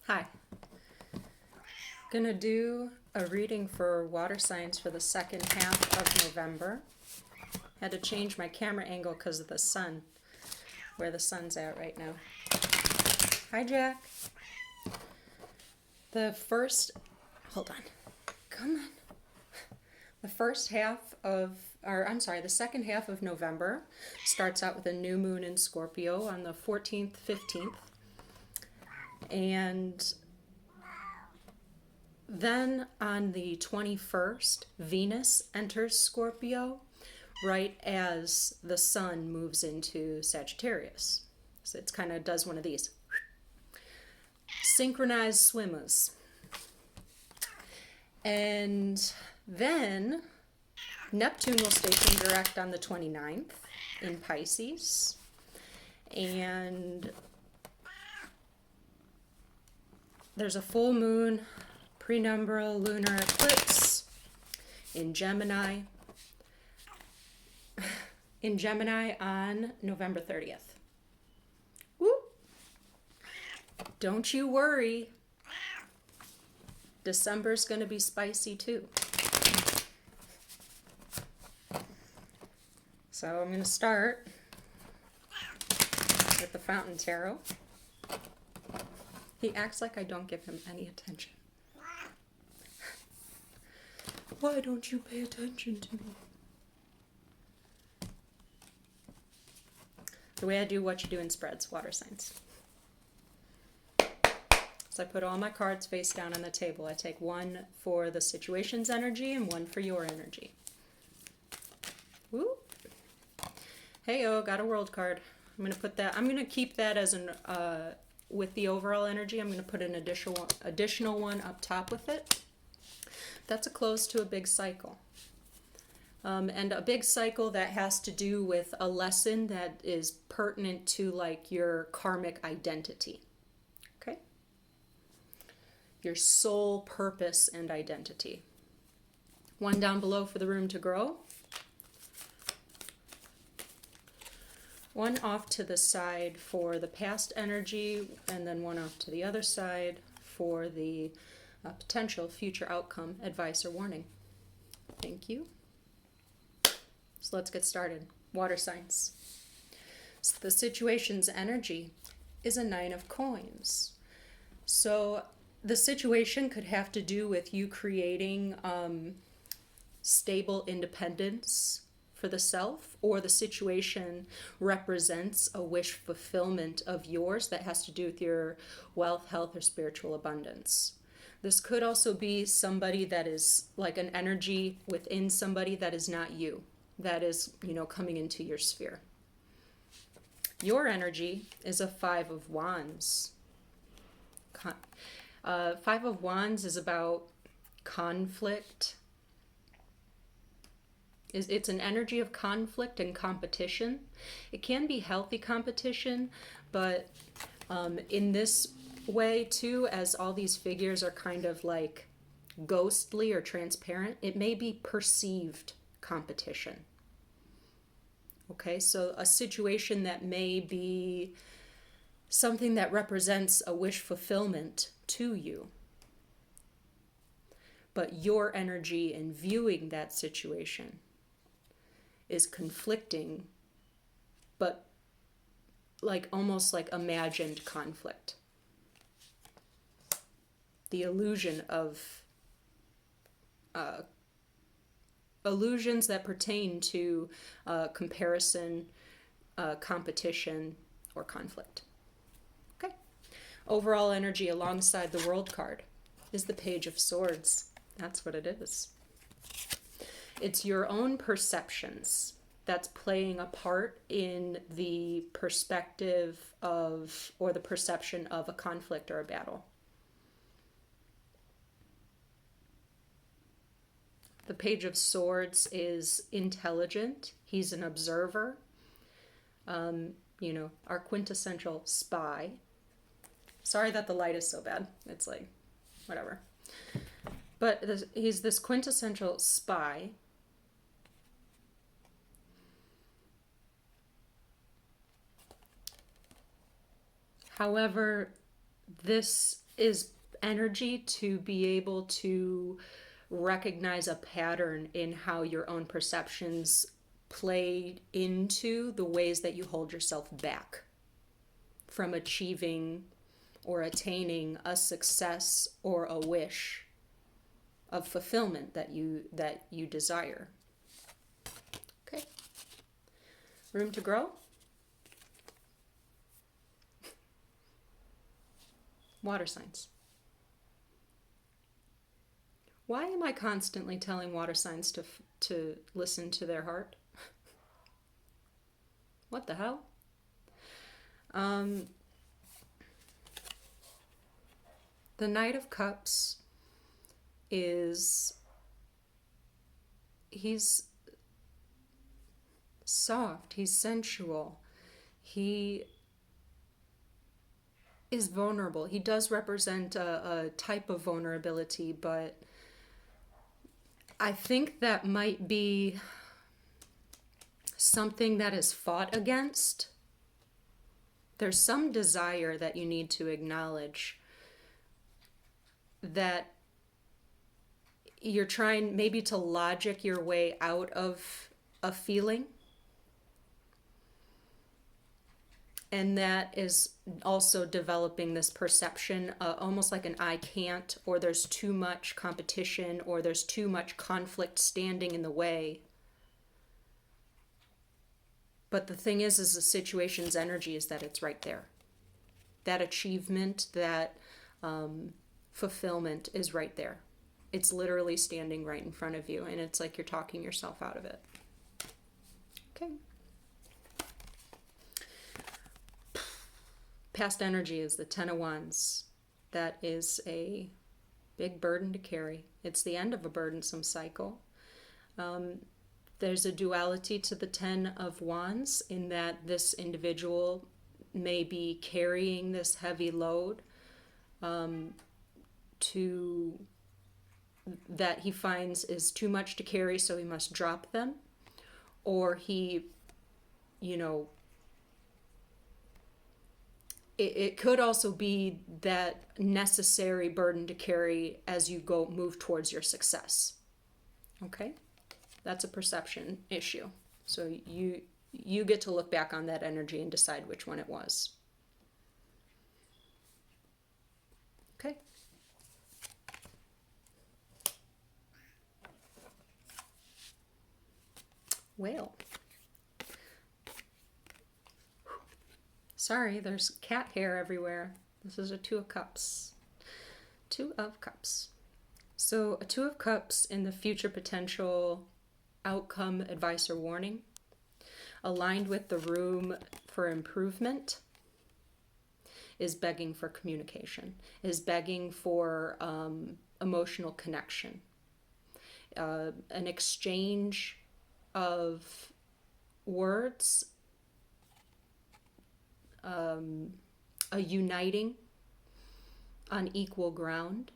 Hi. Gonna do a reading for water signs for the second half of November. Had to change my camera angle because of the sun, where the sun's at right now. Hi, Jack. Hold on. Come on. The second half of November starts out with a new moon in Scorpio on the 14th, 15th. And then on the 21st, Venus enters Scorpio right as the sun moves into Sagittarius. So it kind of does one of these. Synchronized swimmers. And then Neptune will station direct on the 29th in Pisces. And there's a full moon, prenumbral lunar eclipse in Gemini on November 30th. Woo! Don't you worry. December's going to be spicy too. So I'm going to start with the Fountain Tarot. He acts like I don't give him any attention. Why don't you pay attention to me? The way I do Whatchadoin Spreads, water signs. So I put all my cards face down on the table. I take one for the situation's energy and one for your energy. Woo! Hey-oh, got a world card. I'm going to keep that as with the overall energy. I'm going to put an additional one up top with it. That's a close to a big cycle. And a big cycle that has to do with a lesson that is pertinent to like your karmic identity. Okay? Your soul purpose and identity. One down below for the room to grow. One off to the side for the past energy, and then one off to the other side for the potential future outcome, advice, or warning. Thank you. So let's get started. Water signs. So the situation's energy is a 9 of coins. So the situation could have to do with you creating stable independence for the self, or the situation represents a wish fulfillment of yours that has to do with your wealth, health, or spiritual abundance. This could also be somebody that is like an energy within somebody that is not you, that is, coming into your sphere. Your energy is a 5 of Wands. 5 of Wands is about conflict. It's an energy of conflict and competition. It can be healthy competition, but in this way too, as all these figures are kind of like ghostly or transparent, it may be perceived competition. Okay, so a situation that may be something that represents a wish fulfillment to you. But your energy in viewing that situation is conflicting, but like almost like imagined conflict. The illusion of illusions that pertain to comparison, competition, or conflict. Okay. Overall energy alongside the World card is the Page of Swords. That's what it is. It's your own perceptions that's playing a part in the perspective of, or the perception of, a conflict or a battle. The Page of Swords is intelligent. He's an observer. Our quintessential spy. Sorry that the light is so bad. It's like, whatever. But he's this quintessential spy. However, this is energy to be able to recognize a pattern in how your own perceptions play into the ways that you hold yourself back from achieving or attaining a success or a wish of fulfillment that you desire. Okay. Room to grow? Water signs. Why am I constantly telling water signs to listen to their heart? What the hell? The Knight of Cups he's soft, he's sensual, he is vulnerable. He does represent a type of vulnerability, but I think that might be something that is fought against. There's some desire that you need to acknowledge that you're trying maybe to logic your way out of a feeling. And that is also developing this perception, almost like an I can't, or there's too much competition, or there's too much conflict standing in the way. But the thing is the situation's energy is that it's right there. That achievement, that fulfillment is right there. It's literally standing right in front of you, and it's like you're talking yourself out of it. Okay. Past energy is the Ten of Wands. That is a big burden to carry. It's the end of a burdensome cycle. There's a duality to the Ten of Wands in that this individual may be carrying this heavy load that he finds is too much to carry, so he must drop them. Or he, it could also be that necessary burden to carry as you move towards your success. Okay? That's a perception issue. So you get to look back on that energy and decide which one it was. Okay? Whale. Sorry, there's cat hair everywhere. This is a Two of Cups. Two of Cups. So a Two of Cups in the future potential outcome advice or warning, aligned with the room for improvement, is begging for communication, is begging for emotional connection, an exchange of words, a uniting on equal ground.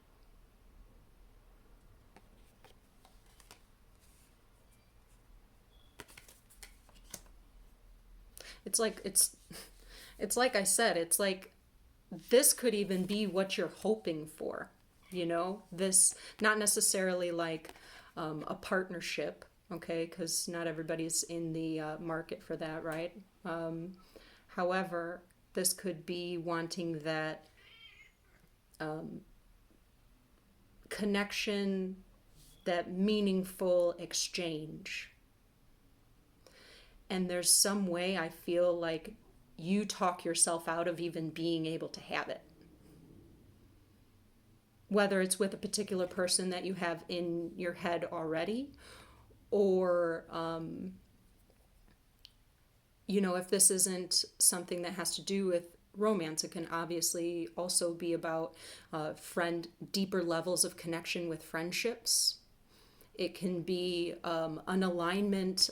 It's like I said, it's like this could even be what you're hoping for, this, not necessarily like a partnership, okay, because not everybody's in the market for that, right? However, this could be wanting that connection, that meaningful exchange. And there's some way I feel like you talk yourself out of even being able to have it. Whether it's with a particular person that you have in your head already, or, if this isn't something that has to do with romance, it can obviously also be about deeper levels of connection with friendships. It can be an alignment,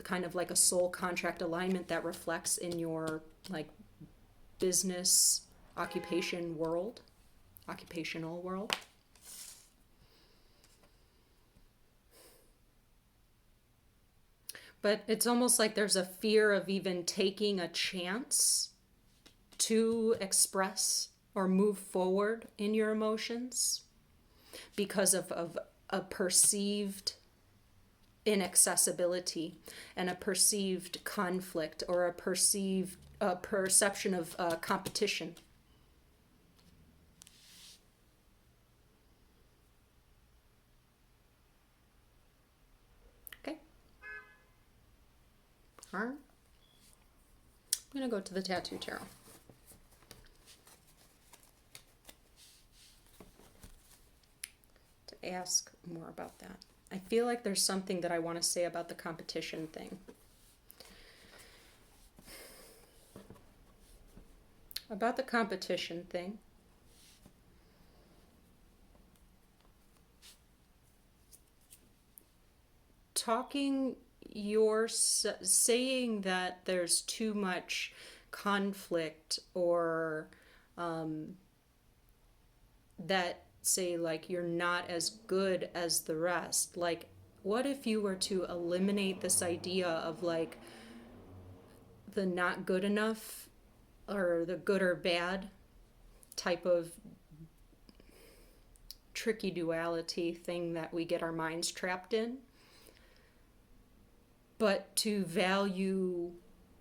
kind of like a soul contract alignment that reflects in your business occupational world. But it's almost like there's a fear of even taking a chance to express or move forward in your emotions because of a perceived inaccessibility and a perceived conflict or a perceived perception of competition. Okay. All right. I'm going to go to the Tattoo Tarot. To ask more about that. I feel like there's something that I want to say about the competition thing. About the competition thing. Saying that there's too much conflict or that say like you're not as good as the rest. Like, what if you were to eliminate this idea of like the not good enough or the good or bad type of tricky duality thing that we get our minds trapped in, but to value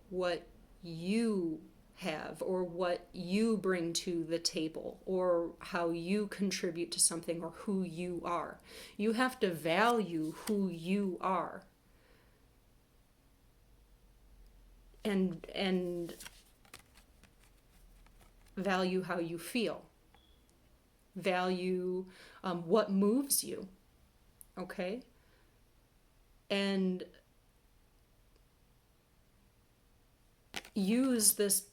what you have or what you bring to the table or how you contribute to something or who you are. You have to value who you are and value how you feel. Value what moves you, okay? And use this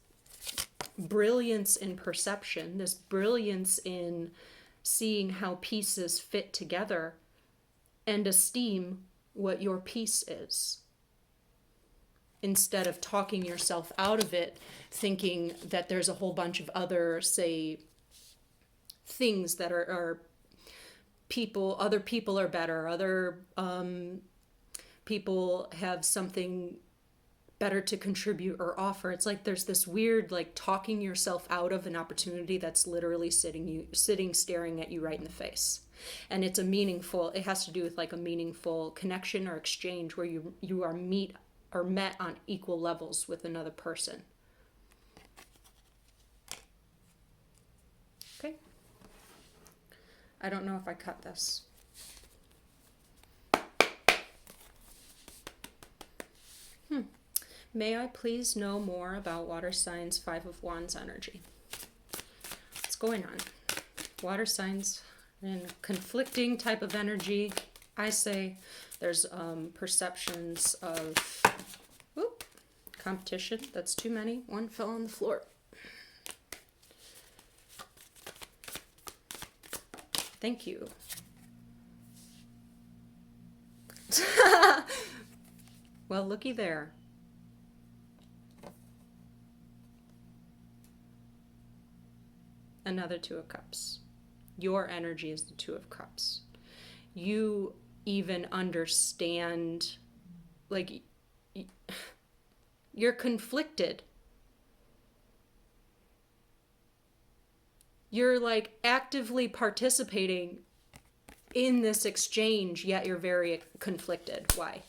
brilliance in perception, this brilliance in seeing how pieces fit together, and esteem what your piece is. Instead of talking yourself out of it, thinking that there's a whole bunch of other, say, things that are other people are better, other people have something better to contribute or offer. It's like there's this weird like talking yourself out of an opportunity that's literally sitting staring at you right in the face. And it has to do with like a meaningful connection or exchange where you are met on equal levels with another person. Okay. I don't know if I cut this. May I please know more about water signs 5 of Wands energy? What's going on? Water signs in conflicting type of energy. I say there's perceptions of competition. That's too many. One fell on the floor. Thank you. Well, looky there. Another 2 of Cups. Your energy is the 2 of Cups. You even understand, like, you're conflicted. You're like actively participating in this exchange, yet you're very conflicted. Why?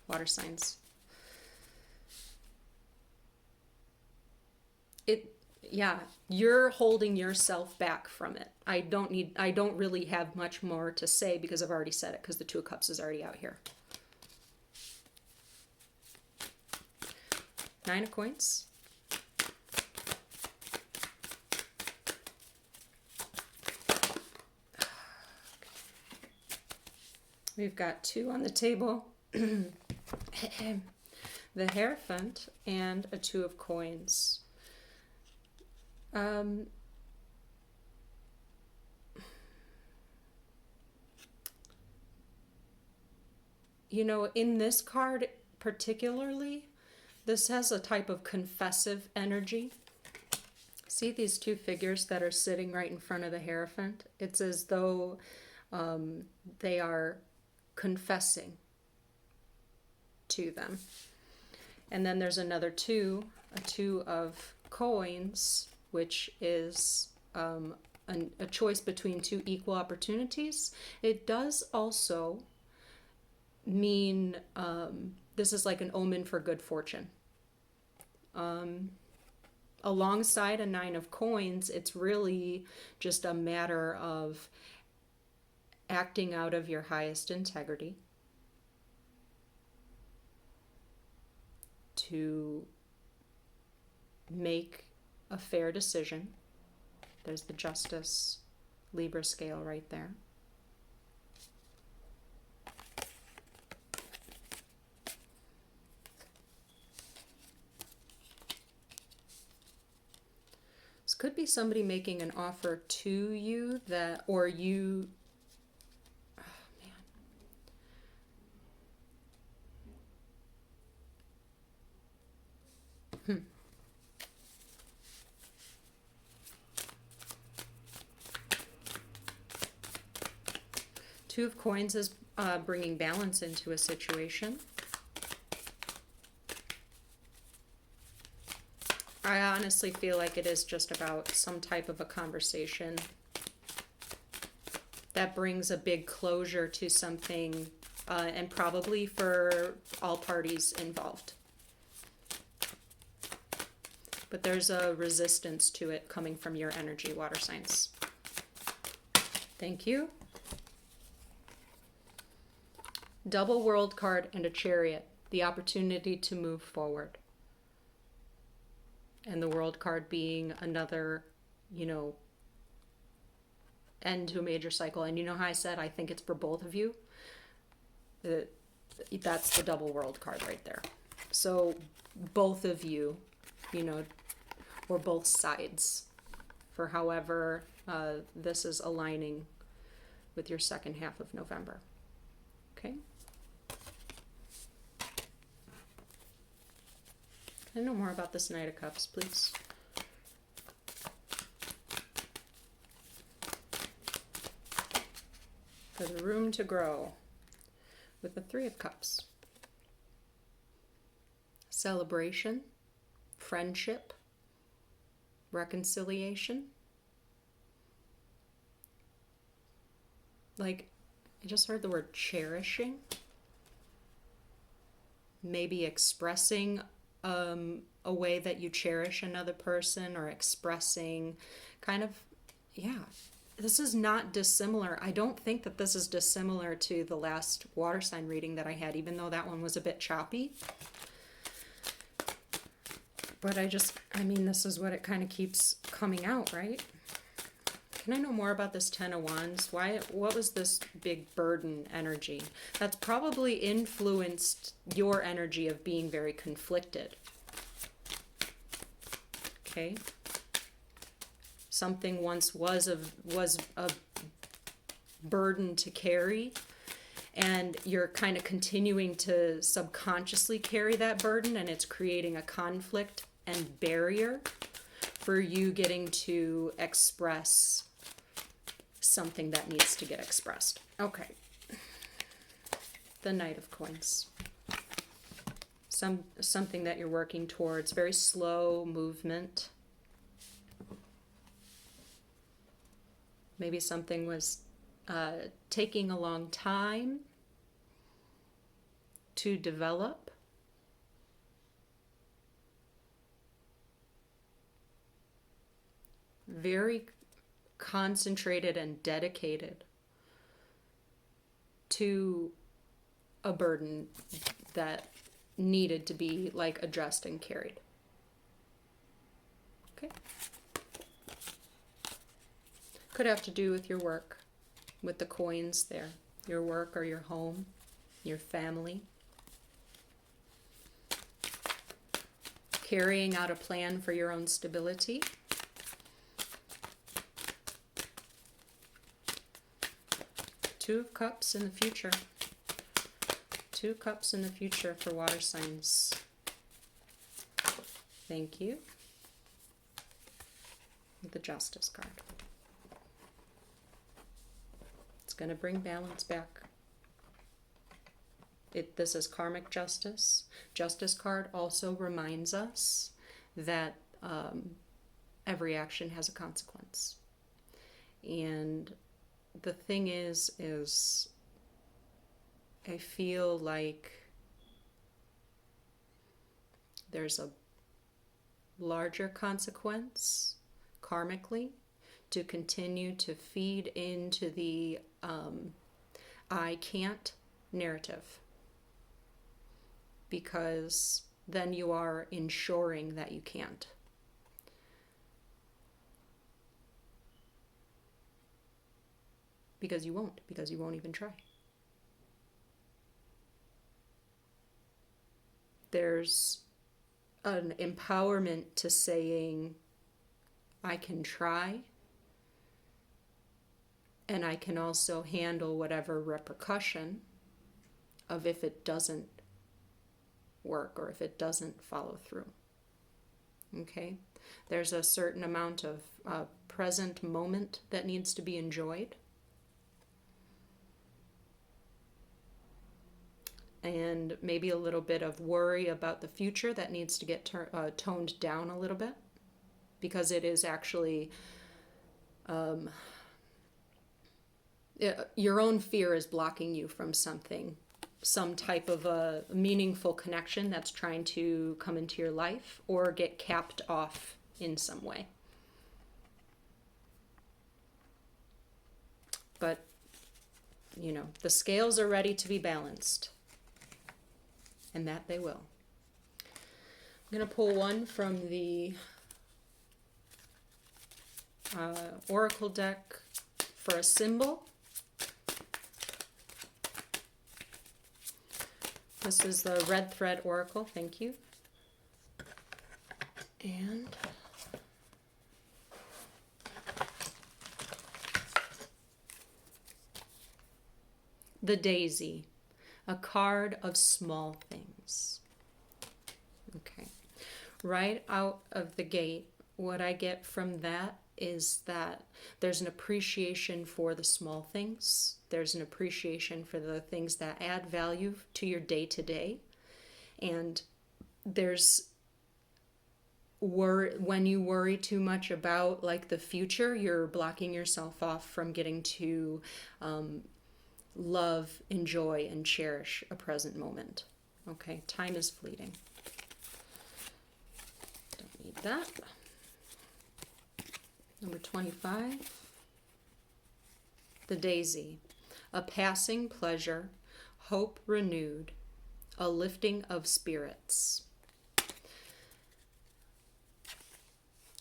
Water signs. You're holding yourself back from it. I don't really have much more to say because I've already said it, because the 2 of Cups is already out here. 9 of Coins. We've got 2 on the table. The Hierophant and a 2 of Coins. In this card particularly, this has a type of confessive energy. See these 2 figures that are sitting right in front of the Hierophant? It's as though they are confessing. to them. And then there's another two, a two of coins, which is a choice between two equal opportunities. It does also mean this is like an omen for good fortune. Alongside a nine of coins, it's really just a matter of acting out of your highest integrity to make a fair decision. There's the Justice Libra scale right there. This could be somebody making an offer to you that, or you, oh man. Two of coins is bringing balance into a situation. I honestly feel like it is just about some type of a conversation that brings a big closure to something, and probably for all parties involved. But there's a resistance to it coming from your energy, water signs. Thank you. Double World card and a Chariot, the opportunity to move forward. And the World card being another, end to a major cycle. And you know how I said I think it's for both of you? That's the Double World card right there. So both of you, or both sides, for however this is aligning with your second half of November. Okay? Can I know more about this Knight of Cups, please? For the room to grow with the Three of Cups. Celebration, friendship, reconciliation. Like, I just heard the word cherishing. Maybe expressing a way that you cherish another person, or expressing kind of, this is not dissimilar. I don't think that this is dissimilar to the last water sign reading that I had, even though that one was a bit choppy. But this is what it kind of keeps coming out, right? Can I know more about this Ten of Wands? What was this big burden energy? That's probably influenced your energy of being very conflicted. Okay? Something once was a burden to carry, and you're kind of continuing to subconsciously carry that burden, and it's creating a conflict and barrier for you getting to express something that needs to get expressed. Okay. The Knight of Coins. Something that you're working towards. Very slow movement. Maybe something was taking a long time to develop. Very concentrated and dedicated to a burden that needed to be addressed and carried. Okay. Could have to do with your work, with the coins there. Your work or your home, your family. Carrying out a plan for your own stability. Two of Cups in the future. Two Cups in the future for water signs. Thank you. The Justice card. It's going to bring balance back. this is karmic justice. Justice card also reminds us that every action has a consequence. And the thing is I feel like there's a larger consequence karmically to continue to feed into the I can't narrative, because then you are ensuring that you can't. Because you won't even try. There's an empowerment to saying, I can try, and I can also handle whatever repercussion of if it doesn't work or if it doesn't follow through. Okay? There's a certain amount of present moment that needs to be enjoyed. And maybe a little bit of worry about the future that needs to get toned down a little bit, because it is actually your own fear is blocking you from something, some type of a meaningful connection that's trying to come into your life or get capped off in some way. But, you know, the scales are ready to be balanced. And that they will. I'm going to pull one from the Oracle deck for a symbol. This is the Red Thread Oracle. Thank you. And the Daisy. A card of small things. Okay. Right out of the gate, what I get from that is that there's an appreciation for the small things. There's an appreciation for the things that add value to your day-to-day. And there's when you worry too much about like the future, you're blocking yourself off from getting to love, enjoy, and cherish a present moment. Okay, time is fleeting. Don't need that. Number 25. The Daisy. A passing pleasure, hope renewed, a lifting of spirits.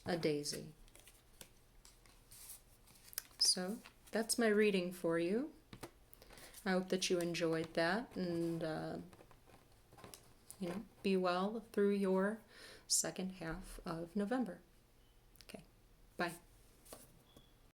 A daisy. So, that's my reading for you. I hope that you enjoyed that, and be well through your second half of November. Okay, bye.